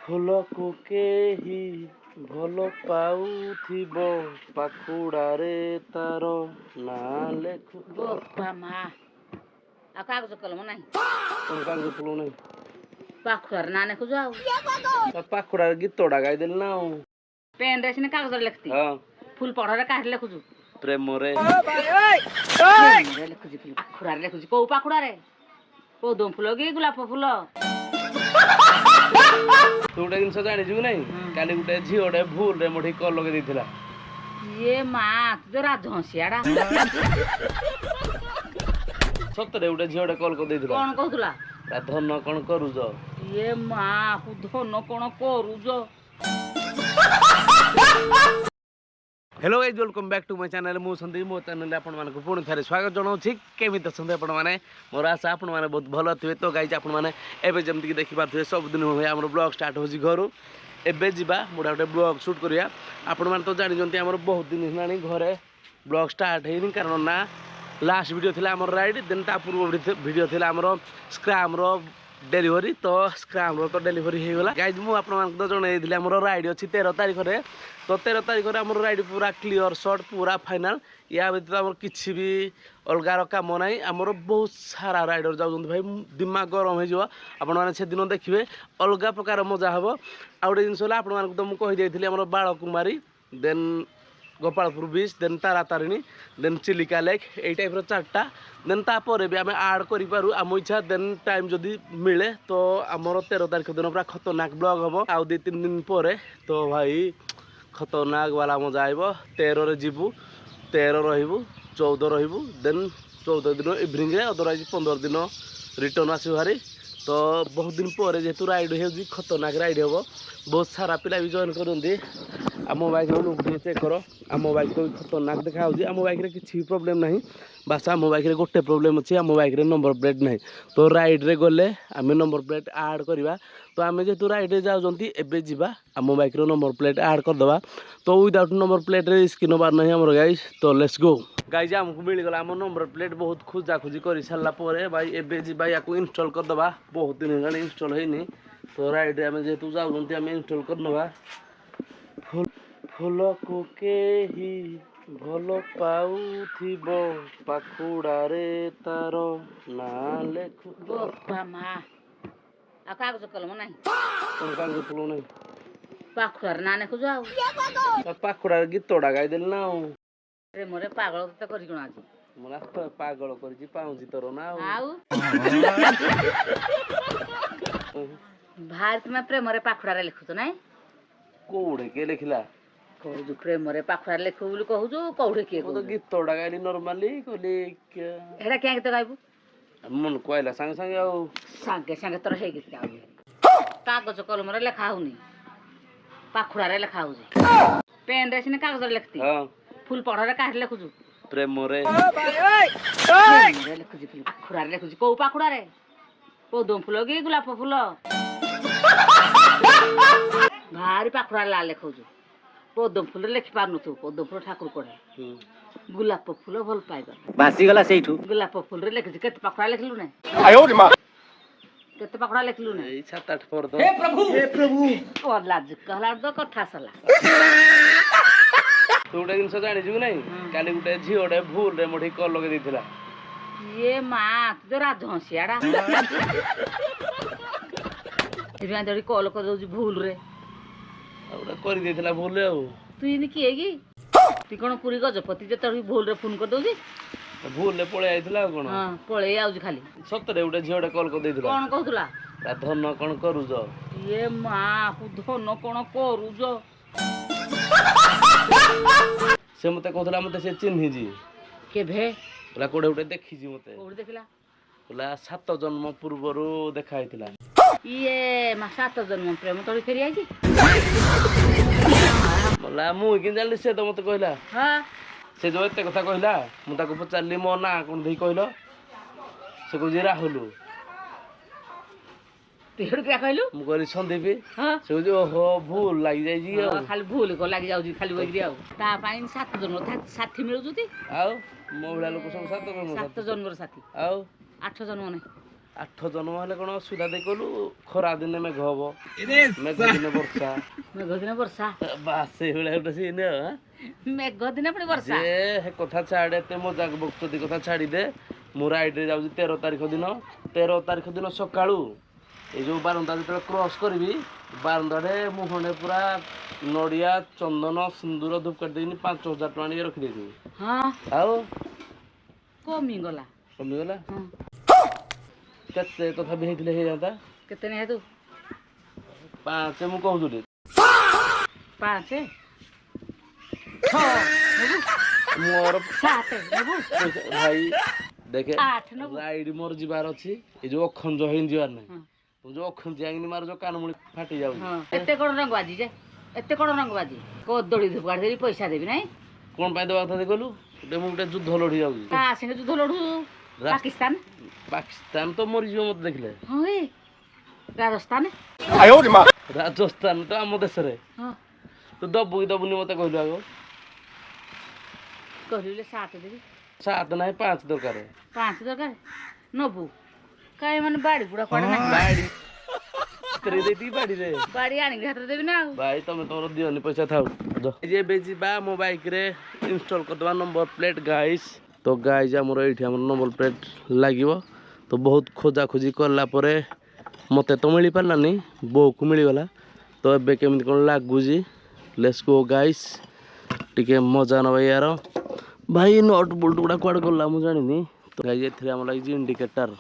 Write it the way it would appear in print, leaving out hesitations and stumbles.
ଫୁଲକୁ କେହି ଭଲ ପାଉଥିବ ପାଖୁଡ଼ାରେ ତାର ନାଁ ଲେଖୁ। ବୋପା ମା ଆଉ କାଗଜ କଲମ ନାହିଁ ତମ କାଗଜ କଲମ ନାହିଁ ପାଖୁଡ଼ାରେ ନାଁ ଲେଖୁଛ ଆଉ ପାଖୁଡ଼ାରେ ଗୀତଟା ଗାଇଦେଲି ନା ଆଉ ପେନରେ ସିନା କାଗଜରେ ଲେଖିತಿ ଫୁଲ ପଢରେ କାହିଁରେ ଲେଖୁଛୁ ପ୍ରେମରେ ଲେଖୁଛି ଫୁଲ ପାଖୁଡ଼ାରେ ଲେଖୁଛି କୋଉ ପାଖୁଡ଼ାରେ ପୋଦମ ଫୁଲ କି ଗୋଲାପ ଫୁଲ ତୁ ଗୋଟେ ଜିନିଷ ଜାଣିଛୁ କି ନାଇଁ କାଲି ଗୋଟେ ଝିଅଟେ ଭୁଲରେ ମୋ ଠିକି କଲ୍ ଲଗେଇ ଦେଇଥିଲା ଇଏ ମା ତୁ ତ ରାଜହଂସିଆଟା ସତରେ ଗୋଟେ ଝିଅଟେ କଲ୍ କରିଦେଇଥିଲା କଣ କହୁଥିଲା ଧନ କଣ କରୁଛ ଇଏ ମା ଧନ କଣ କରୁଛ hello guys welcome back to my channel मु संदीप मो चैनल आपण मानक पुणी थे स्वागत जनाऊँ केमित अच्छा आपण मैंने मोर आशा आपण मैंने बहुत भल थे तो गाइस आपण मैंने एवं जमीक देखिपे सबुदिन हुए आम ब्लॉग स्टार्ट हो घर एवं जा मुझे गोटे ब्लॉग शूट करा आपण मैंने तो जानते आम बहुत दिन है घरे ब्लॉग स्टार्ट है कारण ना लास्ट वीडियो थी आम राइड देन ता पूर्व वीडियो थी आम स्क्रैम डेलीवरी तो स्क्रैम तो डेलीवरी हो गला गाइज मु आपन तो जन आम राइड अच्छी 13 तारीख में तो 13 तारीख में आम राइड पूरा क्लीयर शॉर्ट पूरा फाइनाल या व्यतीत आम किसी भी अलगार कम ना आमर बहुत सारा राइडर जाऊँ भाई दिमाग गरम हो आपने दिन देखिए अलग प्रकार मजा हम आ गए जिन आप तो मुझे आम Balkumari then Gopalpur beach then Taratarini then Chilika lake यही टाइप चार्टा देन तापर भी आम आड करूँ आम इच्छा देन टाइम जदि मिले तो आमर 13 तारीख दिन पूरा खतरनाक ब्लॉग हम आउ 2-3 दिन पर तो भाई खतरनाक वाला मजा आइब 13 रे जीवु 13 रही 14 रही देन 14 दिन इवनिंग अदरवाइज 15 दिन रिटर्न आसो भारी तो बहुत दिन पर जेहेतु राइड हो खतरनाक राइड हम बहुत सारा पिला भी जॉइन करते आम बाइक लुक चेक कर आम बाइक तो खतरनाक देखा आम बाइक किसी भी प्रोब्लेम ना बास आम बाइक गोटे प्रोब्लेम अच्छी आम बाइक नंबर प्लेट ना तो राइड रे गले आम नंबर प्लेट आड करवा तो आम जेहतु राइड जाऊँगी एवं जा आम बाइक नंबर प्लेट आड करदे तो विदाउट नंबर प्लेट रिस्क नबार ना आम गाइज तो लेट्स गो गाइज आमको मिलगला आम नंबर प्लेट बहुत खोजाखोजी कर सारापर भाई एवं जा या इनस्टॉल करदे बहुत दिन है इनस्टॉल होनी तो राइड आम जेहतु जाऊँ आम इनस्टॉल करनवा फूलको केही भल पाउथिब पाखुड़ारे तार नाँ लेखु बोपा मା ଆଉ କାଗଜ କଲମ ନାହିଁ ତମ କାଗଜ କଲମ ନାହିଁ ପାଖୁଡ଼ାରେ ନାଁ ଲେଖୁଛ ଆଉ ପାଖୁଡ଼ାରେ ଗୀତଟା ଗାଇଦେଲି ନା ଆଉ ପ୍ରେମରେ ପାଗଳ ତତେ କରି କଣ ଆଜି ମୋରା ପାଗଳ କରିଛି ପାଉଁଜି ତୋର ନା ଆଉ ଭାରି ତୁମେ ପ୍ରେମରେ ପାଖୁଡ଼ାରେ ଲେଖୁଛ ନାଇଁ କୋଉଠି କିଏ ଲେଖିଲା କହୁଛୁ ପ୍ରେମରେ ପାଖୁଡ଼ାରେ ଲେଖୁ ବୋଲି କହୁଛୁ କୋଉଠି କିଏ ମୁଁ ତ ଗୀତଟା ଗାଇଲି ନର୍ମାଲି କହିଲି ହେଟା କିଆ ଗୀତ ଗାଇବୁ ମନକୁ ଆଇଲା ସାଙ୍ଗେ ସାଙ୍ଗେ ଆଉ ସାଙ୍ଗେ ସାଙ୍ଗେ ତୋର ହେଇ ଗୀତ ଗାଉଛୁ କାଗଜ କଲମରେ ଲେଖା ହଉନି ପାଖୁଡ଼ାରେ ଲେଖା ହଉଛି ପେନରେ ସିନା କାଗଜରେ ଲେଖିତି ଫୁଲ ପଢରେ କାହିଁରେ ଲେଖୁଛୁ ପ୍ରେମରେ ଲେଖୁଛି ଫୁଲ ପାଖୁଡ଼ାରେ ଲେଖୁଛି କୋଉ ପାଖୁଡ଼ାରେ ପୋଦମ ଫୁଲ କି ଗୋଲାପ ଫୁଲ ଭାରି ପାଖୁଡ଼ାରେ ଲାଲ ଲେଖୁଛୁ ପୋଦମ ଫୁଲରେ ଲେଖି ପାରୁନଥିବୁ ପୋଦମ ଫୁଲ ଠାକୁର କଢେ ଗୋଲାପ ଫୁଲ ଭଲ ପାଇବା ଭାସିଗଲା ସେଇଠୁ ଗୋଲାପ ଫୁଲରେ ଲେଖିଛି କେତେ ପାଖୁଡ଼ା ଲେଖିଲୁ ନା କେତେ ପାଖୁଡ଼ା ଲେଖିଲୁ ନା ଏଇ 7-8 ପର ହେ ପ୍ରଭୁ ଲାଜ କହିଲା ତ କଥା ସଲା ତୁ ଗୋଟେ ଜିନିଷ ଜାଣିଛୁ କି ନାଇଁ କାଲି ଗୋଟେ ଝିଅଟେ ଭୁଲରେ ମୋ ଠିକି କଲ୍ ଲଗେଇ ଦେଇଥିଲା ଇଏ ମା ତୁ ତ ରାଜହଂସିଆଟା ସେଥିପାଇଁ ଧରି କଲ୍ କରିଦେଉଛି ଭୁଲରେ ଆଉ ଗୋଟେ କରିଦେଇଥିଲା ଭୁଲରେ ଆଉ ତୁ ଏମିତି କିଏ କି ତୁ କ'ଣ ପୁରୀ ଗଜପତି ଯେତେବେଳେ ଭୁଲରେ ଫୋନ୍ କରିଦେଉଛି ଭୁଲରେ ପଳେଇ ଆଇଥିଲା ଆଉ କ'ଣ ହଁ ପଳେଇ ଆଉଛି ଖାଲି ସତରେ ଗୋଟେ ଝିଅଟେ କଲ୍ କରିଦେଇଥିଲା କ'ଣ କହୁଥିଲା ଧନ କ'ଣ କରୁଛ ଇଏ ମା ଧନ କ'ଣ କରୁଛ ସେ ମତେ କହୁଥିଲା ମତେ ସେ ଚିହ୍ନିଛି କେଭେ କହିଲା କୋଉଠି ଗୋଟେ ଦେଖିଛି ମତେ କୋଉଠି ଦେଖିଲା କହିଲା 7 ଜନ୍ମ ପୂର୍ବରୁ ଦେଖା ହେଇଥିଲା ଇଏ ମା 7 ଜନ୍ମ ପ୍ରେମ ତୋଳି ଫେରି ଆଇଛି ବୋଲା ମୁଁ କେମିତି ଜାଣିଲି ସେ ତ ମତେ କହିଲା ହଁ ସେ ଯୋଉ ଏତେ କଥା କହିଲା ମୁଁ ତାକୁ ପଚାରିଲି ମୋ ନାଁ କ'ଣ ଦେଇ କହିଲ ସେ କହୁଛି ରାହୁଲ ତୁ ହେଠୁ କିଆ କହିଲୁ ମୁଁ କହିଲି ସନ୍ଦୀପ ହଁ ସେ କହୁଛି ଓହୋ ଭୁଲ ଲାଗିଯାଇଛି ଆଉ ଖାଲି ଭୁଲ କ'ଣ ଲାଗି ଯାଉଛି ଖାଲି ବହିକିରି ଆଉ ତା ପାଇଁ 7 ଜନ୍ମ ସାଥୀ ମିଳୁଛନ୍ତି ଆଉ ମୋ ଭଳିଆ ଲୋକ ସବୁ 7 ଜନ୍ମ 7 ଜନ୍ମର ସାଥୀ ଆଉ 8 ଜନ୍ମ ନାହିଁ 8 ଜନ୍ମ ହେଲେ କ'ଣ ଅସୁବିଧା ଦେଇ କହିଲୁ ଖରା ଦିନେ ମେଘ ହବ ମେଘ ଦିନେ ବର୍ଷା ମେଘ ଦିନେ ବର୍ଷା ବାସ୍ ସେଇଭଳିଆ ଗୋଟେ ସିନ୍ ମେଘ ଦିନେ ପୁଣି ବର୍ଷା ଯେ ହେ କଥା ଛାଡ଼େ ଏତେ ମଜାକ ବକ୍ତବ୍ୟ କଥା ଛାଡ଼ିଦେ ମୁଁ ରାଇଡ୍ରେ ଯାଉଛି 13 ତାରିଖ ଦିନ 13 ତାରିଖ ଦିନ ସକାଳୁ ଏଇ ଯେଉଁ ବାରଣ୍ଡା ଯେତେବେଳେ କ୍ରସ୍ କରିବି ବାରଣ୍ଡାରେ ମୁହଁରେ ପୁରା ନଡ଼ିଆ ଚନ୍ଦନ ସିନ୍ଦୁର ଧୂପକାଠି ଦେଇକି 5,000 ଟଙ୍କା ଟିକେ ରଖିଦେଇଥିବି ହଁ ଆଉ କମିଗଲା କମିଗଲା ହଁ କେତେ ତଥାପି ହେଇଥିଲେ ହେଇଯାନ୍ତା କେତେ ନିଆ ତୁ 5 ମୁଁ କହୁଥିଲି 5 6 ନେବୁ ମୋର 7 ନେବୁ ପଇସା ଭାଇ ଦେଖେ 8 ନେବୁ ରାଇଡ୍ ମୋର ଯିବାର ଅଛି ଏଇ ଯୋଉ ଅଖଞ୍ଜ ହେଇନି ଯିବାର ନାହିଁ ହଁ ତୁ ଯୋଉ ଅଖଞ୍ଜ ଯାଇନି ମାର ଯୋଉ କାନମୁଳି ଫାଟି ଯାଉଛି ହଁ ଏତେ କ'ଣ ରଙ୍ଗ ବାଜି ଯେ ଏତେ କ'ଣ ରଙ୍ଗ ବାଜି କଦଳୀ ଧୂପକାଠି ଦେବି ପଇସା ଦେବି ନାଇଁ କ'ଣ ପାଇଁ ଦେବା କଥା କହିଲୁ ମୁଁ ଗୋଟେ ଯୁଦ୍ଧ ଲଢ଼ି ଯାଉଛି କାହା ସାଙ୍ଗେ ଯୁଦ୍ଧ ଲଢୁ ପାକିସ୍ତାନ ପାକିସ୍ତାନ ତ ମରିଯିବ ମତେ ଦେଖିଲେ ହଁ ଏ ରାଜସ୍ଥାନ ରାଜସ୍ଥାନ ତ ଆମ ଦେଶରେ ହଁ ତୁ ଦବୁ କି ଦବୁନି ମତେ କହିଲୁ ଆଗ କହିଲେ 7 ଦେବି 7 ନାହିଁ 5 ଦରକାର 5 ଦରକାର ନବୁ କାଇଁ ମାନେ ବାଡ଼ି ବୁଡ଼ା କୁଆଡ଼େ ନାହିଁ ବାଡ଼ି ହାତରେ ଦେଇକି ବାଡ଼ିରେ ବାଡ଼ି ଆଣିକି ହାତରେ ଦେବି ନା ଆଉ ଭାଇ ତମେ ତମର ଦିଅନି ପଇସା ଥାଉ ଏବେ ଯିବା ମୋ ବାଇକ୍ରେ ଇନଷ୍ଟଲ୍ କରିଦେବା ନମ୍ବର ପ୍ଲେଟ୍ ଗାଇସ୍ ତ ଗାଇସ୍ ଆମର ଏଇଠି ଆମର ନମ୍ବର ପ୍ଲେଟ୍ ଲାଗିବ ତ ବହୁତ ଖୋଜାଖୋଜି କଲା ପରେ ମୋତେ ତ ମିଳିପାରିଲାନି ବୋଉକୁ ମିଳିଗଲା ତ ଏବେ କେମିତି କ'ଣ ଲାଗୁଛି ଲେଟ୍ସ ଗୋ ଗାଇସ୍ ଟିକେ ମଜା ନେବା ୟାର ଭାଇ ନଟ୍ ବୋଲ୍ଟ ଗୁଡ଼ା କୁଆଡ଼େ ଗଲା ମୁଁ ଜାଣିନି ତ ଗାଇସ୍ ଏଥିରେ ଆମର ଲାଗିଛି ଇଣ୍ଡିକେଟର